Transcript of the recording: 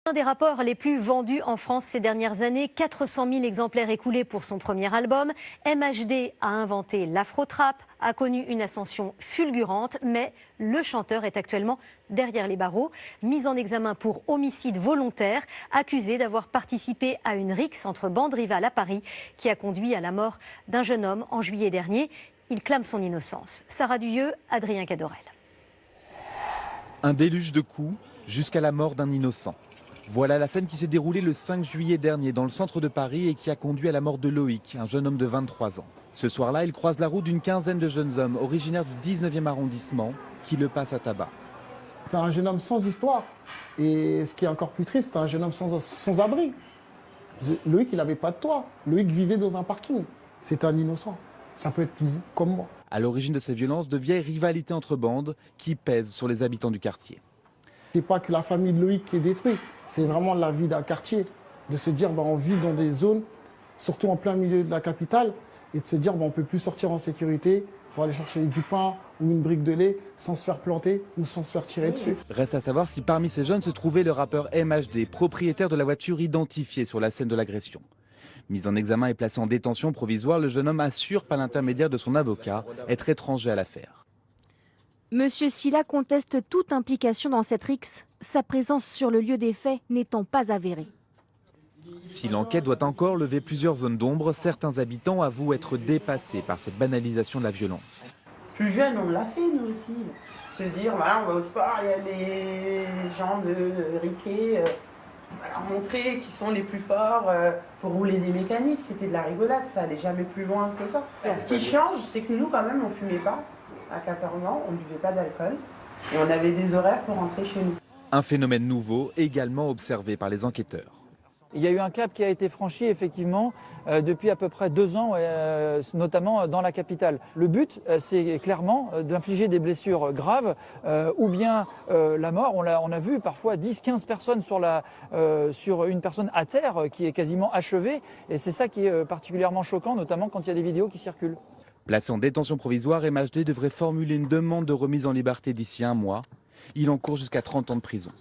Un des rappeurs les plus vendus en France ces dernières années, 400 000 exemplaires écoulés pour son premier album. MHD a inventé l'afro-trap, a connu une ascension fulgurante, mais le chanteur est actuellement derrière les barreaux, mis en examen pour homicide volontaire, accusé d'avoir participé à une rixe entre bandes rivales à Paris qui a conduit à la mort d'un jeune homme en juillet dernier. Il clame son innocence. Sarah Duyeux, Adrien Cadorel. Un déluge de coups jusqu'à la mort d'un innocent. Voilà la scène qui s'est déroulée le 5 juillet dernier dans le centre de Paris et qui a conduit à la mort de Loïc, un jeune homme de 23 ans. Ce soir-là, il croise la route d'une quinzaine de jeunes hommes originaires du 19e arrondissement qui le passent à tabac. C'est un jeune homme sans histoire. Et ce qui est encore plus triste, c'est un jeune homme sans abri. Loïc, il n'avait pas de toit. Loïc vivait dans un parking. C'est un innocent. Ça peut être vous comme moi. À l'origine de ces violences, de vieilles rivalités entre bandes qui pèsent sur les habitants du quartier. C'est pas que la famille de Loïc qui est détruite, c'est vraiment la vie d'un quartier. De se dire, on vit dans des zones, surtout en plein milieu de la capitale, et de se dire, on ne peut plus sortir en sécurité pour aller chercher du pain ou une brique de lait sans se faire planter ou sans se faire tirer dessus. Reste à savoir si parmi ces jeunes se trouvait le rappeur MHD, propriétaire de la voiture identifiée sur la scène de l'agression. Mis en examen et placé en détention provisoire, le jeune homme assure par l'intermédiaire de son avocat être étranger à l'affaire. Monsieur Sylla conteste toute implication dans cette rixe, sa présence sur le lieu des faits n'étant pas avérée. Si l'enquête doit encore lever plusieurs zones d'ombre, certains habitants avouent être dépassés par cette banalisation de la violence. Plus jeune, on l'a fait nous aussi. Se dire, voilà, on va au sport, il y a les gens de Riquet, on va leur montrer qui sont les plus forts pour rouler des mécaniques. C'était de la rigolade, ça allait jamais plus loin que ça. Ce qui change, c'est que nous, quand même, on fumait pas. À 14 ans, on ne buvait pas d'alcool et on avait des horaires pour rentrer chez nous. Un phénomène nouveau également observé par les enquêteurs. Il y a eu un cap qui a été franchi effectivement depuis à peu près 2 ans, notamment dans la capitale. Le but, c'est clairement d'infliger des blessures graves ou bien la mort. On a vu parfois 10-15 personnes sur une personne à terre qui est quasiment achevée. Et c'est ça qui est particulièrement choquant, notamment quand il y a des vidéos qui circulent. Placé en détention provisoire, MHD devrait formuler une demande de remise en liberté d'ici 1 mois. Il encourt jusqu'à 30 ans de prison.